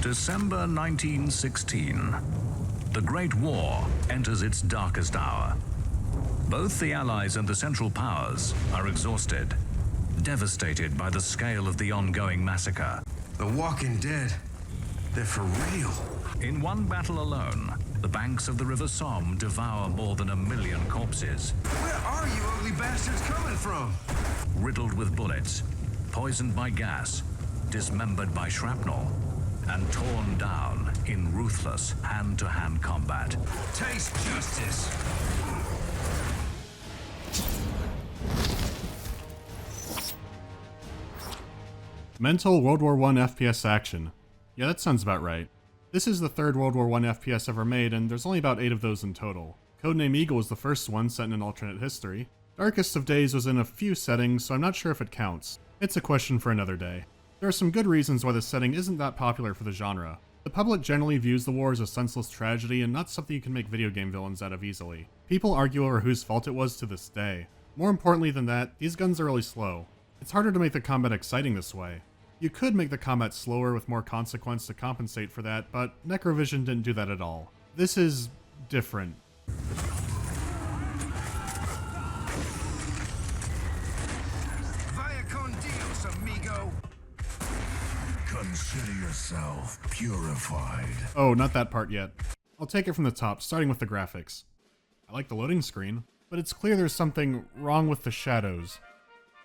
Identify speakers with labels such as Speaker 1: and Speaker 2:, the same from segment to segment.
Speaker 1: December 1916. The Great War enters its darkest hour. Both the Allies and the Central Powers are exhausted, devastated by the scale of the ongoing massacre.
Speaker 2: The Walking Dead, they're for real.
Speaker 1: In one battle alone, the banks of the River Somme devour more than 1 million corpses.
Speaker 2: Where are you ugly bastards coming from?
Speaker 1: Riddled with bullets, poisoned by gas, dismembered by shrapnel, and torn down in ruthless hand-to-hand combat.
Speaker 2: Taste justice.
Speaker 3: Mental World War I FPS action. Yeah, that sounds about right. This is the third World War I FPS ever made, and there's only about 8 of those in total. Codename Eagle was the first one set in an alternate history. Darkest of Days was in a few settings, so I'm not sure if it counts. It's a question for another day. There are some good reasons why this setting isn't that popular for the genre. The public generally views the war as a senseless tragedy and not something you can make video game villains out of easily. People argue over whose fault it was to this day. More importantly than that, these guns are really slow. It's harder to make the combat exciting this way. You could make the combat slower with more consequence to compensate for that, but NecroVision didn't do that at all. This is different.
Speaker 2: Vaya con Dios, amigo.
Speaker 4: Consider yourself purified.
Speaker 3: Oh, not that part yet. I'll take it from the top, starting with the graphics. I like the loading screen, but it's clear there's something wrong with the shadows.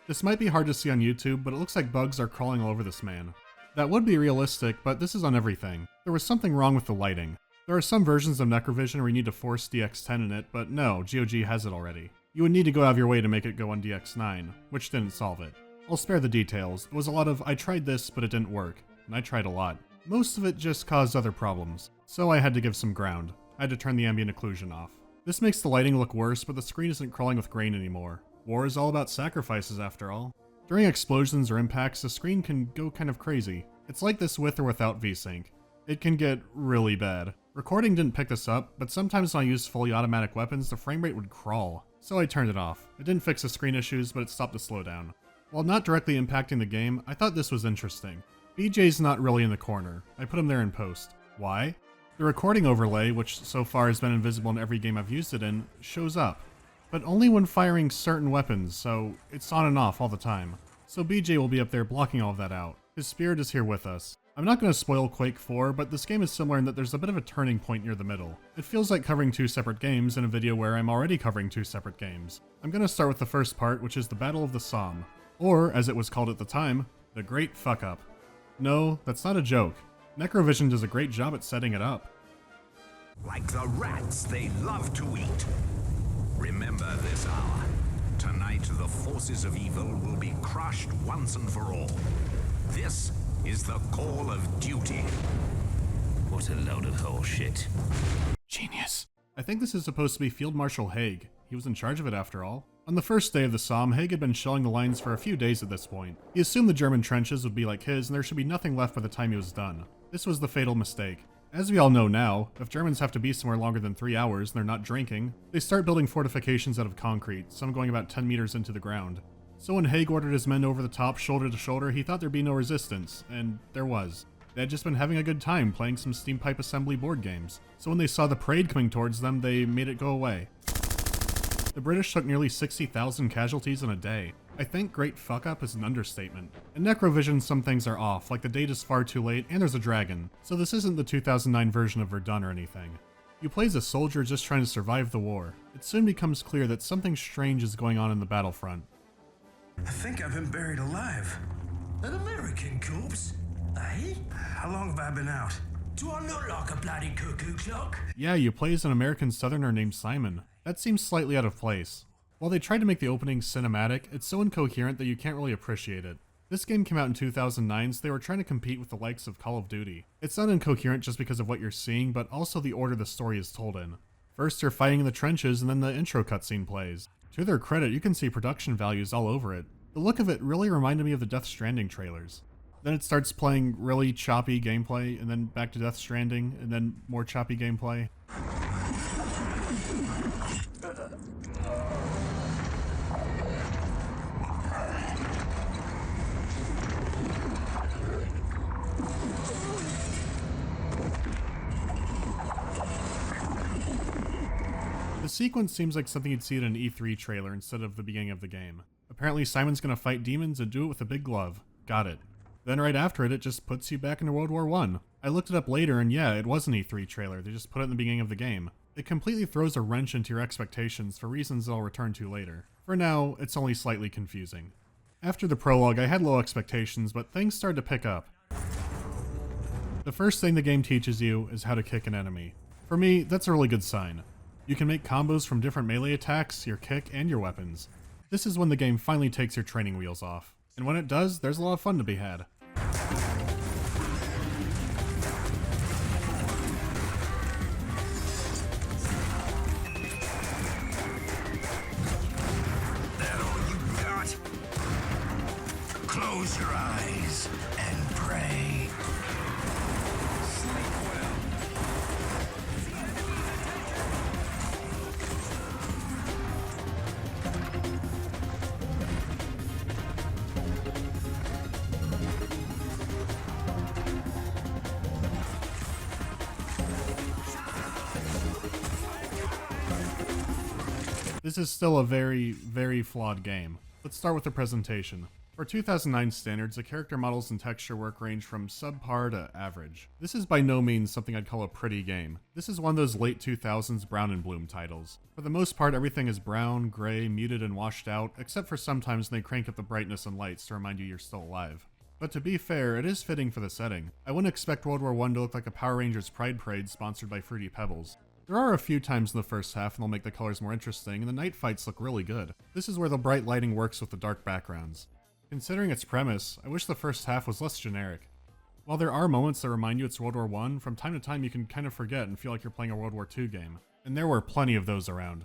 Speaker 3: This might be hard to see on YouTube, but it looks like bugs are crawling all over this man. That would be realistic, but this is on everything. There was something wrong with the lighting. There are some versions of NecroVision where you need to force DX10 in it, but no, GOG has it already. You would need to go out of your way to make it go on DX9, which didn't solve it. I'll spare the details. It was a lot of, I tried this, but it didn't work. And I tried a lot. Most of it just caused other problems. So I had to give some ground. I had to turn the ambient occlusion off. This makes the lighting look worse, but the screen isn't crawling with grain anymore. War is all about sacrifices after all. During explosions or impacts, the screen can go kind of crazy. It's like this with or without VSync. It can get really bad. Recording didn't pick this up, but sometimes when I used fully automatic weapons, the frame rate would crawl. So I turned it off. It didn't fix the screen issues, but it stopped the slowdown. While not directly impacting the game, I thought this was interesting. BJ's not really in the corner. I put him there in post. Why? The recording overlay, which so far has been invisible in every game I've used it in, shows up. But only when firing certain weapons, so it's on and off all the time. So BJ will be up there blocking all of that out. His spirit is here with us. I'm not going to spoil Quake 4, but this game is similar in that there's a bit of a turning point near the middle. It feels like covering 2 separate games in a video where I'm already covering 2 separate games. I'm going to start with the first part, which is the Battle of the Somme. Or, as it was called at the time, the Great Fuck Up. No, that's not a joke. NecroVision does a great job at setting it up.
Speaker 4: Like the rats they love to eat. Remember this hour. Tonight the forces of evil will be crushed once and for all. This is the call of duty.
Speaker 5: What a load of horseshit.
Speaker 3: Genius. I think this is supposed to be Field Marshal Haig. He was in charge of it after all. On the first day of the Somme, Haig had been shelling the lines for a few days at this point. He assumed the German trenches would be like his and there should be nothing left by the time he was done. This was the fatal mistake. As we all know now, if Germans have to be somewhere longer than 3 hours and they're not drinking, they start building fortifications out of concrete, some going about 10 meters into the ground. So when Haig ordered his men over the top, shoulder to shoulder, he thought there'd be no resistance, and there was. They had just been having a good time playing some steam pipe assembly board games. So when they saw the parade coming towards them, they made it go away. The British took nearly 60,000 casualties in a day. I think great fuck up is an understatement. In NecroVision, some things are off, like the date is far too late and there's a dragon, so this isn't the 2009 version of Verdun or anything. You play as a soldier just trying to survive the war. It soon becomes clear that something strange is going on in the battlefront.
Speaker 2: I think I've been buried alive.
Speaker 5: An American corpse? Eh?
Speaker 2: How long have I been out?
Speaker 5: Do I look like a bloody cuckoo clock?
Speaker 3: Yeah, you play as an American southerner named Simon. That seems slightly out of place. While they tried to make the opening cinematic, it's so incoherent that you can't really appreciate it. This game came out in 2009, so they were trying to compete with the likes of Call of Duty. It's not incoherent just because of what you're seeing, but also the order the story is told in. First you're fighting in the trenches and then the intro cutscene plays. To their credit, you can see production values all over it. The look of it really reminded me of the Death Stranding trailers. Then it starts playing really choppy gameplay, and then back to Death Stranding, and then more choppy gameplay. sequence seems like something you'd see in an E3 trailer instead of the beginning of the game. Apparently Simon's gonna fight demons and do it with a big glove. Got it. Then right after it, it just puts you back into World War I. I looked it up later and yeah, it was an E3 trailer, they just put it in the beginning of the game. It completely throws a wrench into your expectations for reasons I'll return to later. For now, it's only slightly confusing. After the prologue, I had low expectations, but things started to pick up. The first thing the game teaches you is how to kick an enemy. For me, that's a really good sign. You can make combos from different melee attacks, your kick, and your weapons. This is when the game finally takes your training wheels off. And when it does, there's a lot of fun to be had.
Speaker 4: That all you got? Close your eyes and pray. Sleep well.
Speaker 3: This is still a very, very flawed game. Let's start with the presentation. For 2009 standards, the character models and texture work range from subpar to average. This is by no means something I'd call a pretty game. This is one of those late 2000s Brown and Bloom titles. For the most part, everything is brown, gray, muted, and washed out, except for sometimes when they crank up the brightness and lights to remind you you're still alive. But to be fair, it is fitting for the setting. I wouldn't expect World War I to look like a Power Rangers Pride Parade sponsored by Fruity Pebbles. There are a few times in the first half and they'll make the colors more interesting, and the night fights look really good. This is where the bright lighting works with the dark backgrounds. Considering its premise, I wish the first half was less generic. While there are moments that remind you it's World War I, from time to time you can kind of forget and feel like you're playing a World War II game. And there were plenty of those around.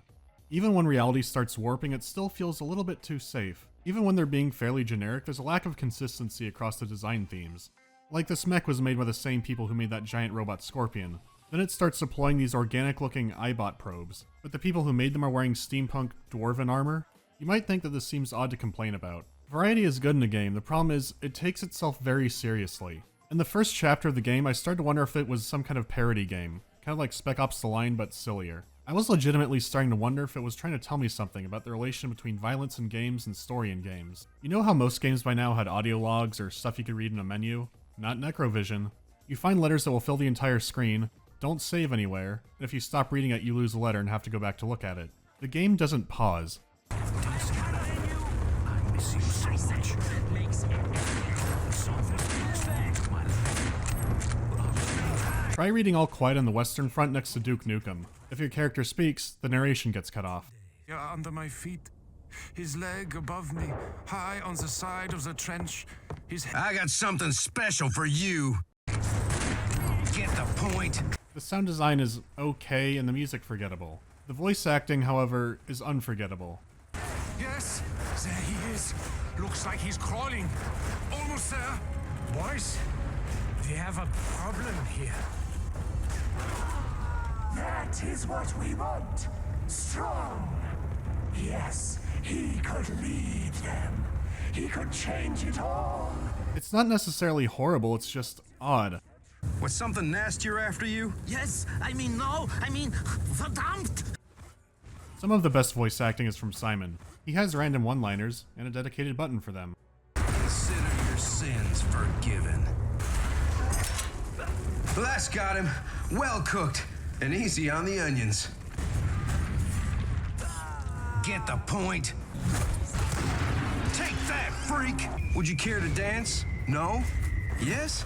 Speaker 3: Even when reality starts warping, it still feels a little bit too safe. Even when they're being fairly generic, there's a lack of consistency across the design themes. Like this mech was made by the same people who made that giant robot Scorpion. Then it starts deploying these organic-looking eyebot probes, but the people who made them are wearing steampunk dwarven armor? You might think that this seems odd to complain about. Variety is good in a game, the problem is, it takes itself very seriously. In the first chapter of the game, I started to wonder if it was some kind of parody game, kind of like Spec Ops The Line, but sillier. I was legitimately starting to wonder if it was trying to tell me something about the relation between violence in games and story in games. You know how most games by now had audio logs or stuff you could read in a menu? Not NecroVision. You find letters that will fill the entire screen, don't save anywhere, and if you stop reading it, you lose a letter and have to go back to look at it. The game doesn't pause.
Speaker 5: I miss you so much.
Speaker 3: Try reading All Quiet on the Western Front next to Duke Nukem. If your character speaks, the narration gets cut off.
Speaker 6: You're under my feet. His leg above me, high on the side of the trench.
Speaker 2: I got something special for you. Get the point.
Speaker 3: The sound design is okay and the music forgettable. The voice acting, however, is unforgettable.
Speaker 6: Yes, there he is. Looks like he's crawling. Almost there.
Speaker 5: Boys, we have a problem here.
Speaker 7: That is what we want. Strong. Yes, he could lead them. He could change it all.
Speaker 3: It's not necessarily horrible, it's just odd.
Speaker 2: Was something nastier after you?
Speaker 5: Yes, verdammt!
Speaker 3: Some of the best voice acting is from Simon. He has random one-liners and a dedicated button for them.
Speaker 2: Consider your sins forgiven. Well, that's got him. Well cooked. And easy on the onions. Get the point. Take that, freak! Would you care to dance? No? Yes?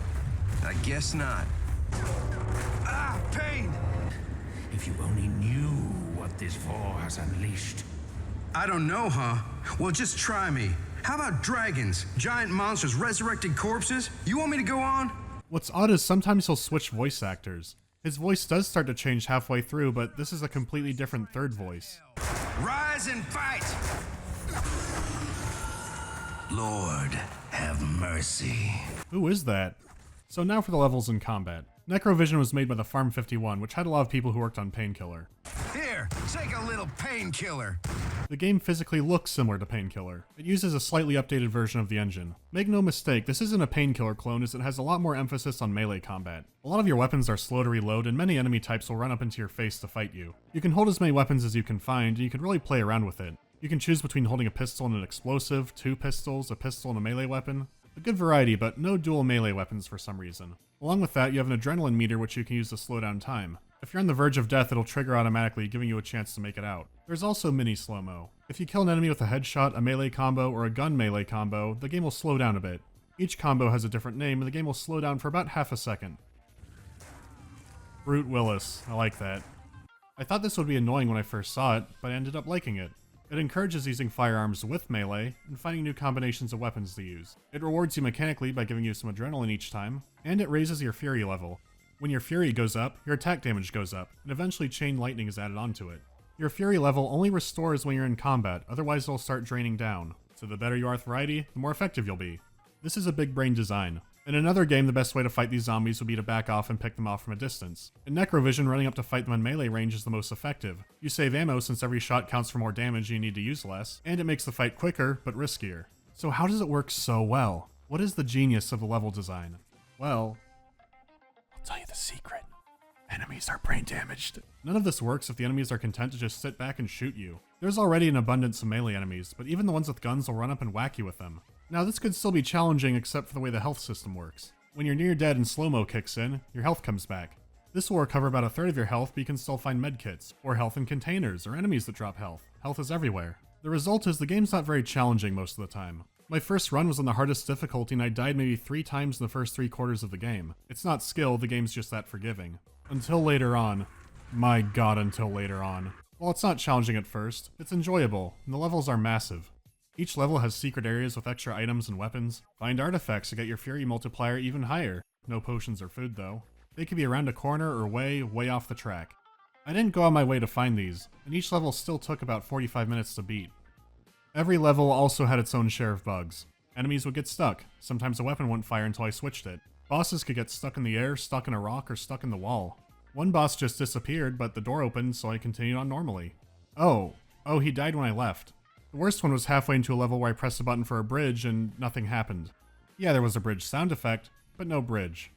Speaker 2: I guess not. Ah, pain!
Speaker 5: If you only knew what this war has unleashed.
Speaker 2: I don't know, huh? Well, just try me. How about dragons? Giant monsters, resurrected corpses? You want me to go on?
Speaker 3: What's odd is sometimes he'll switch voice actors. His voice does start to change halfway through, but this is a completely different third voice.
Speaker 2: Rise and fight!
Speaker 4: Lord, have mercy.
Speaker 3: Who is that? So now for the levels in combat. NecroVision was made by the Farm 51, which had a lot of people who worked on Painkiller.
Speaker 2: Here, take a little painkiller.
Speaker 3: The game physically looks similar to Painkiller. It uses a slightly updated version of the engine. Make no mistake, this isn't a Painkiller clone as it has a lot more emphasis on melee combat. A lot of your weapons are slow to reload and many enemy types will run up into your face to fight you. You can hold as many weapons as you can find and you can really play around with it. You can choose between holding a pistol and an explosive, 2 pistols, a pistol and a melee weapon. A good variety, but no dual melee weapons for some reason. Along with that, you have an adrenaline meter which you can use to slow down time. If you're on the verge of death, it'll trigger automatically, giving you a chance to make it out. There's also mini slow-mo. If you kill an enemy with a headshot, a melee combo, or a gun melee combo, the game will slow down a bit. Each combo has a different name, and the game will slow down for about half a second. Brute Willis. I like that. I thought this would be annoying when I first saw it, but I ended up liking it. It encourages using firearms with melee, and finding new combinations of weapons to use. It rewards you mechanically by giving you some adrenaline each time, and it raises your fury level. When your fury goes up, your attack damage goes up, and eventually chain lightning is added onto it. Your fury level only restores when you're in combat, otherwise it'll start draining down. So the better you are with variety, the more effective you'll be. This is a big brain design. In another game, the best way to fight these zombies would be to back off and pick them off from a distance. In NecroVision, running up to fight them in melee range is the most effective. You save ammo since every shot counts for more damage and you need to use less, and it makes the fight quicker, but riskier. So how does it work so well? What is the genius of the level design? Well, I'll tell you the secret. Enemies are brain damaged. None of this works if the enemies are content to just sit back and shoot you. There's already an abundance of melee enemies, but even the ones with guns will run up and whack you with them. Now this could still be challenging except for the way the health system works. When you're near dead and slow-mo kicks in, your health comes back. This will recover about a third of your health, but you can still find medkits, or health in containers, or enemies that drop health. Health is everywhere. The result is the game's not very challenging most of the time. My first run was on the hardest difficulty and I died maybe 3 times in the first 3/4 of the game. It's not skill, the game's just that forgiving. Until later on. My god, until later on. While it's not challenging at first, it's enjoyable, and the levels are massive. Each level has secret areas with extra items and weapons. Find artifacts to get your fury multiplier even higher. No potions or food though. They could be around a corner or way off the track. I didn't go on my way to find these, and each level still took about 45 minutes to beat. Every level also had its own share of bugs. Enemies would get stuck. Sometimes a weapon wouldn't fire until I switched it. Bosses could get stuck in the air, stuck in a rock, or stuck in the wall. One boss just disappeared, but the door opened, so I continued on normally. Oh, he died when I left. The worst one was halfway into a level where I pressed a button for a bridge and nothing happened. Yeah, there was a bridge sound effect, but no bridge.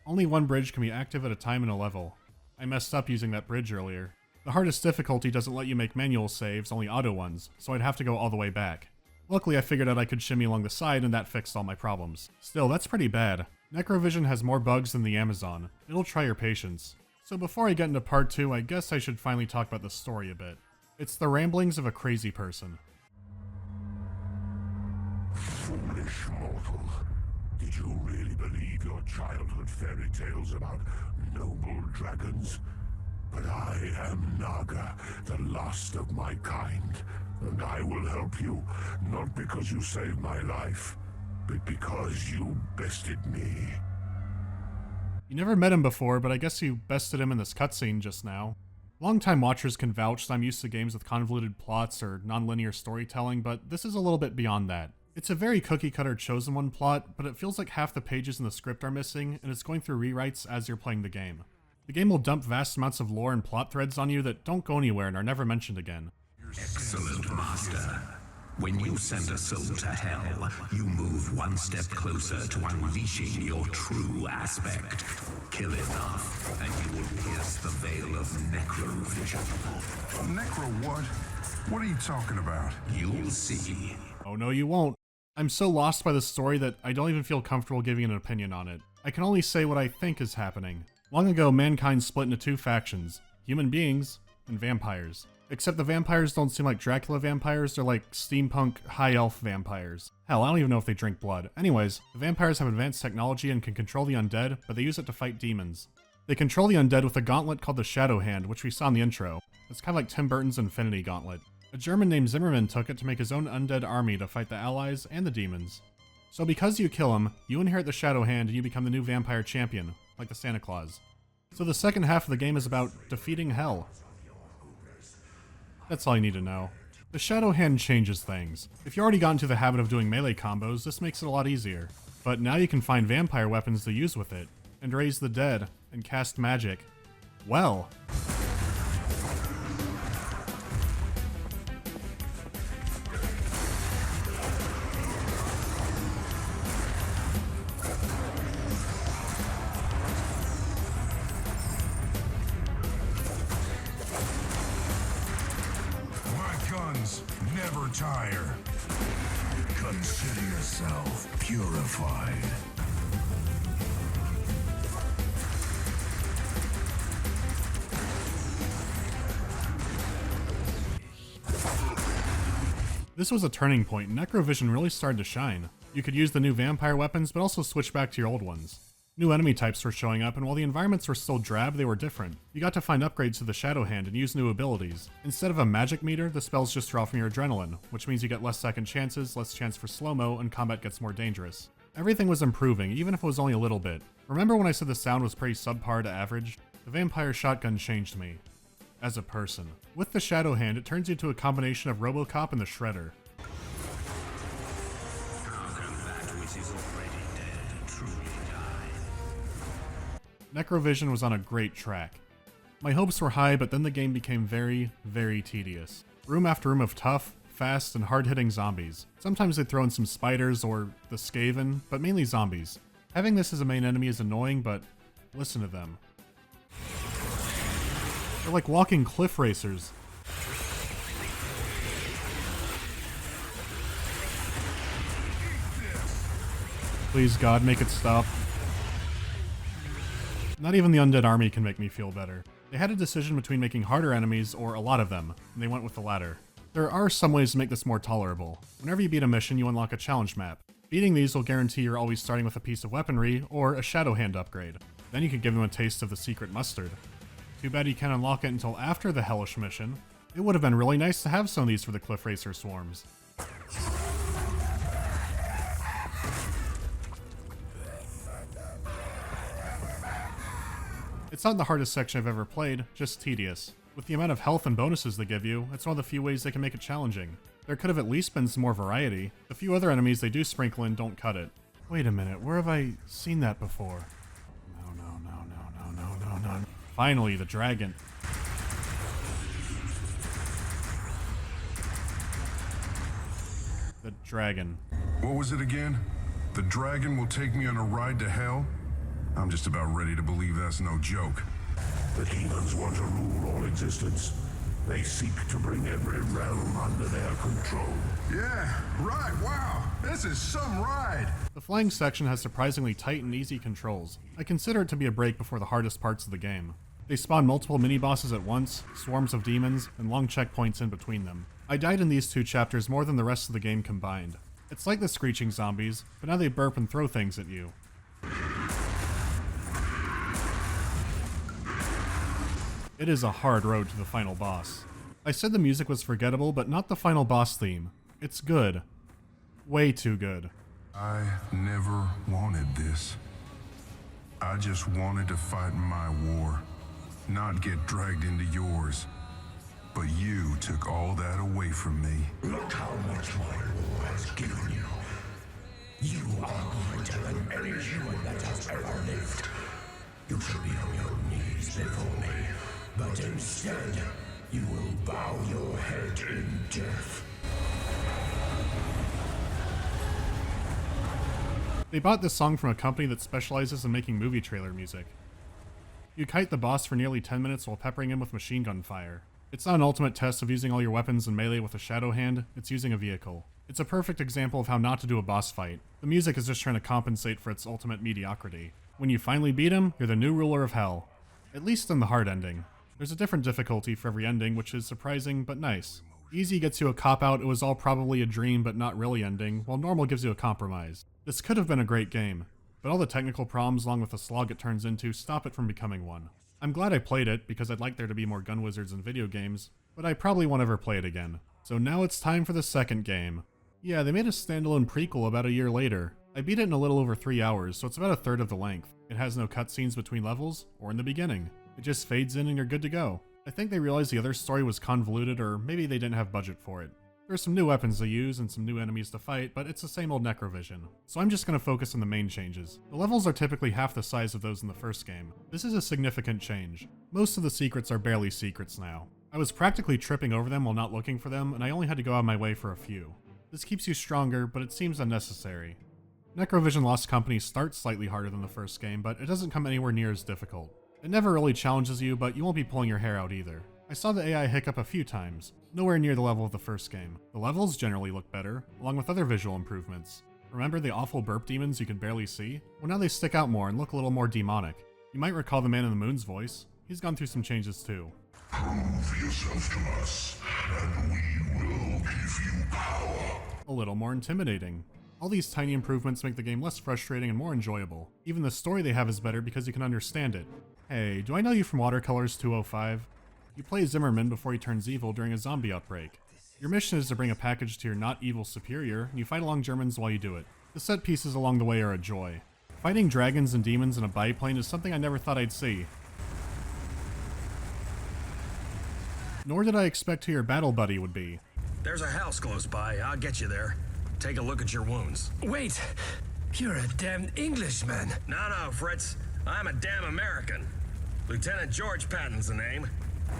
Speaker 3: Only one bridge can be active at a time in a level. I messed up using that bridge earlier. The hardest difficulty doesn't let you make manual saves, only auto ones, so I'd have to go all the way back. Luckily I figured out I could shimmy along the side and that fixed all my problems. Still, that's pretty bad. NecroVision has more bugs than the Amazon. It'll try your patience. So before I get into part 2, I guess I should finally talk about the story a bit. It's the ramblings of a crazy person.
Speaker 7: Foolish mortal. Did you really believe your childhood fairy tales about noble dragons? But I am Naga, the last of my kind, and I will help you, not because you saved my life, but because you bested me.
Speaker 3: You never met him before, but I guess you bested him in this cutscene just now. Longtime watchers can vouch that I'm used to games with convoluted plots or non-linear storytelling, but this is a little bit beyond that. It's a very cookie-cutter chosen one plot, but it feels like half the pages in the script are missing, and it's going through rewrites as you're playing the game. The game will dump vast amounts of lore and plot threads on you that don't go anywhere and are never mentioned again.
Speaker 4: Excellent, Master. When you send a soul to hell, you move one step closer to unleashing your true aspect. Kill enough, and you will pierce the veil of NecroVision.
Speaker 6: Necro what? What are you talking about?
Speaker 4: You'll see.
Speaker 3: Oh no, you won't. I'm so lost by the story that I don't even feel comfortable giving an opinion on it. I can only say what I think is happening. Long ago, mankind split into 2 factions, human beings and vampires. Except the vampires don't seem like Dracula vampires, they're like steampunk high elf vampires. Hell, I don't even know if they drink blood. Anyways, the vampires have advanced technology and can control the undead, but they use it to fight demons. They control the undead with a gauntlet called the Shadow Hand, which we saw in the intro. It's kind of like Tim Burton's Infinity Gauntlet. A German named Zimmerman took it to make his own undead army to fight the allies and the demons. So because you kill him, you inherit the Shadow Hand and you become the new vampire champion, like the Santa Claus. So the second half of the game is about defeating hell. That's all you need to know. The Shadow Hand changes things. If you already got into the habit of doing melee combos, this makes it a lot easier. But now you can find vampire weapons to use with it, and raise the dead, and cast magic. Well.
Speaker 6: My guns never tire.
Speaker 5: Consider yourself purified.
Speaker 3: This was a turning point. NecroVision really started to shine. You could use the new vampire weapons, but also switch back to your old ones. New enemy types were showing up, and while the environments were still drab, they were different. You got to find upgrades to the Shadow Hand and use new abilities. Instead of a magic meter, the spells just draw from your adrenaline, which means you get less second chances, less chance for slow-mo, and combat gets more dangerous. Everything was improving, even if it was only a little bit. Remember when I said the sound was pretty subpar to average? The vampire shotgun changed me. As a person. With the Shadow Hand, it turns you into a combination of RoboCop and the Shredder. NecroVision was on a great track. My hopes were high, but then the game became very, very tedious. Room after room of tough, fast, and hard-hitting zombies. Sometimes they throw in some spiders or the Skaven, but mainly zombies. Having this as a main enemy is annoying, but listen to them. They're like walking cliff racers. Please, God, make it stop. Not even the undead army can make me feel better. They had a decision between making harder enemies or a lot of them, and they went with the latter. There are some ways to make this more tolerable. Whenever you beat a mission, you unlock a challenge map. Beating these will guarantee you're always starting with a piece of weaponry or a Shadow Hand upgrade. Then you can give them a taste of the secret mustard. Too bad you can't unlock it until after the hellish mission. It would have been really nice to have some of these for the Cliff Racer swarms. It's not the hardest section I've ever played, just tedious. With the amount of health and bonuses they give you, it's one of the few ways they can make it challenging. There could have at least been some more variety. The few other enemies they do sprinkle in don't cut it. Wait a minute, where have I seen that before? No. Finally, the dragon. The dragon.
Speaker 6: What was it again? The dragon will take me on a ride to hell? I'm just about ready to believe that's no joke.
Speaker 7: The demons want to rule all existence. They seek to bring every realm under their control.
Speaker 6: Yeah, right, wow. This is some ride.
Speaker 3: The flying section has surprisingly tight and easy controls. I consider it to be a break before the hardest parts of the game. They spawn multiple mini-bosses at once, swarms of demons, and long checkpoints in between them. I died in these two chapters more than the rest of the game combined. It's like the screeching zombies, but now they burp and throw things at you. It is a hard road to the final boss. I said the music was forgettable, but not the final boss theme. It's good. Way too good.
Speaker 6: I never wanted this. I just wanted to fight my war, not get dragged into yours. But you took all that away from me.
Speaker 7: Look how much my war has given you. You are greater than any human that has ever lived. You should be on your knees before me, but instead, you will bow your head in death.
Speaker 3: They bought this song from a company that specializes in making movie trailer music. You kite the boss for nearly 10 minutes while peppering him with machine gun fire. It's not an ultimate test of using all your weapons in melee with a Shadow Hand, it's using a vehicle. It's a perfect example of how not to do a boss fight. The music is just trying to compensate for its ultimate mediocrity. When you finally beat him, you're the new ruler of hell. At least in the hard ending. There's a different difficulty for every ending, which is surprising but nice. Easy gets you a cop-out, it was all probably a dream but not really ending, while normal gives you a compromise. This could have been a great game, but all the technical problems along with the slog it turns into stop it from becoming one. I'm glad I played it, because I'd like there to be more gun wizards in video games, but I probably won't ever play it again. So now it's time for the second game. Yeah, they made a standalone prequel about a year later. I beat it in a little over 3 hours, so it's about a third of the length. It has no cutscenes between levels, or in the beginning. It just fades in and you're good to go. I think they realized the other story was convoluted, or maybe they didn't have budget for it. There's some new weapons to use and some new enemies to fight, but it's the same old NecroVision. So I'm just going to focus on the main changes. The levels are typically half the size of those in the first game. This is a significant change. Most of the secrets are barely secrets now. I was practically tripping over them while not looking for them, and I only had to go out of my way for a few. This keeps you stronger, but it seems unnecessary. NecroVision Lost Company starts slightly harder than the first game, but it doesn't come anywhere near as difficult. It never really challenges you, but you won't be pulling your hair out either. I saw the AI hiccup a few times, nowhere near the level of the first game. The levels generally look better, along with other visual improvements. Remember the awful burp demons you could barely see? Well, now they stick out more and look a little more demonic. You might recall the Man in the Moon's voice. He's gone through some changes too.
Speaker 7: Prove yourself to us, and we will give you power.
Speaker 3: A little more intimidating. All these tiny improvements make the game less frustrating and more enjoyable. Even the story they have is better because you can understand it. Hey, do I know you from Watercolors 205? You play Zimmerman before he turns evil during a zombie outbreak. Your mission is to bring a package to your not evil superior, and you fight along Germans while you do it. The set pieces along the way are a joy. Fighting dragons and demons in a biplane is something I never thought I'd see. Nor did I expect who your battle buddy would be.
Speaker 2: There's a house close by. I'll get you there. Take a look at your wounds.
Speaker 8: Wait, you're a damn Englishman.
Speaker 2: No, Fritz. I'm a damn American. Lieutenant George Patton's the name.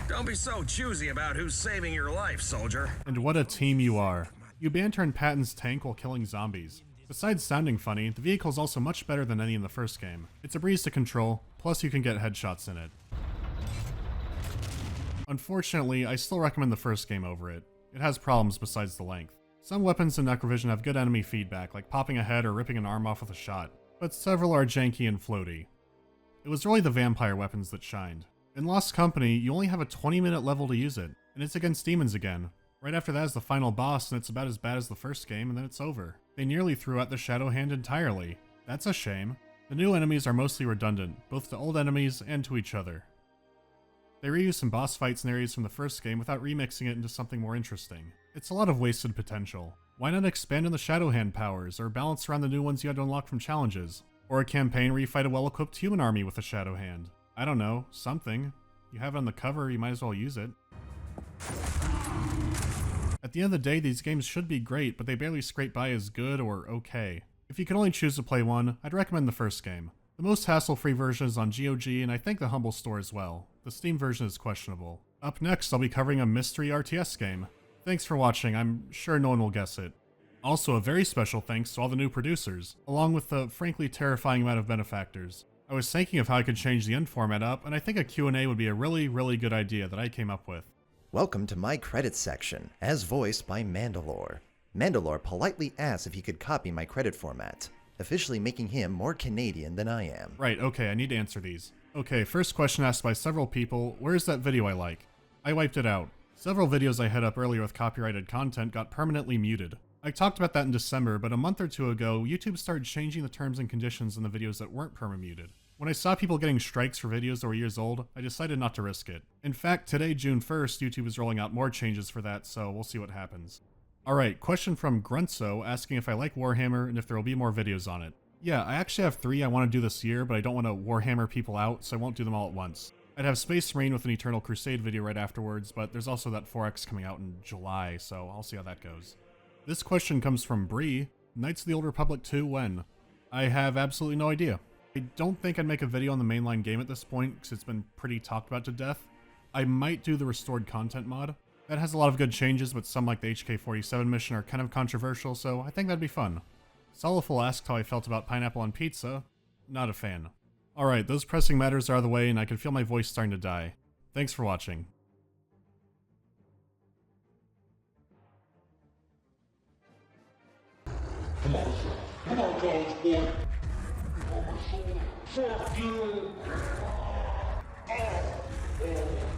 Speaker 2: Don't be so choosy about who's saving your life, soldier.
Speaker 3: And what a team you are. You banter in Patton's tank while killing zombies. Besides sounding funny, the vehicle's also much better than any in the first game. It's a breeze to control, plus you can get headshots in it. Unfortunately, I still recommend the first game over it. It has problems besides the length. Some weapons in NecroVision have good enemy feedback, like popping a head or ripping an arm off with a shot, but several are janky and floaty. It was really the vampire weapons that shined. In Lost Company, you only have a 20-minute level to use it, and it's against demons again. Right after that is the final boss, and it's about as bad as the first game, and then it's over. They nearly threw out the Shadow Hand entirely. That's a shame. The new enemies are mostly redundant, both to old enemies and to each other. They reuse some boss fights and areas from the first game without remixing it into something more interesting. It's a lot of wasted potential. Why not expand on the Shadow Hand powers, or balance around the new ones you had to unlock from challenges? Or a campaign where you fight a well-equipped human army with a Shadow Hand? I don't know, something. You have it on the cover, you might as well use it. At the end of the day, these games should be great, but they barely scrape by as good or okay. If you could only choose to play one, I'd recommend the first game. The most hassle-free version is on GOG, and I think the Humble Store as well. The Steam version is questionable. Up next, I'll be covering a mystery RTS game. Thanks for watching, I'm sure no one will guess it. Also, a very special thanks to all the new producers, along with the frankly terrifying amount of benefactors. I was thinking of how I could change the end format up, and I think a Q&A would be a really good idea that I came up with.
Speaker 9: Welcome to my credits section, as voiced by Mandalore. Mandalore politely asks if he could copy my credit format, officially making him more Canadian than I am.
Speaker 3: Right, okay, I need to answer these. Okay, first question asked by several people, where's that video I like? I wiped it out. Several videos I had up earlier with copyrighted content got permanently muted. I talked about that in December, but a month or two ago, YouTube started changing the terms and conditions in the videos that weren't perma-muted. When I saw people getting strikes for videos that were years old, I decided not to risk it. In fact, today, June 1st, YouTube is rolling out more changes for that, so we'll see what happens. Alright, question from Gruntso asking if I like Warhammer and if there will be more videos on it. Yeah, I actually have 3 I want to do this year, but I don't want to Warhammer people out, so I won't do them all at once. I'd have Space Marine with an Eternal Crusade video right afterwards, but there's also that 4X coming out in July, so I'll see how that goes. This question comes from Bree. Knights of the Old Republic 2 when? I have absolutely no idea. I don't think I'd make a video on the mainline game at this point, because it's been pretty talked about to death. I might do the restored content mod. That has a lot of good changes, but some like the HK-47 mission are kind of controversial, so I think that'd be fun. Soliful asked how I felt about pineapple on pizza. Not a fan. Alright, those pressing matters are out of the way, and I can feel my voice starting to die. Thanks for watching.
Speaker 7: Come on, college boy. You are my soul. Fuck you.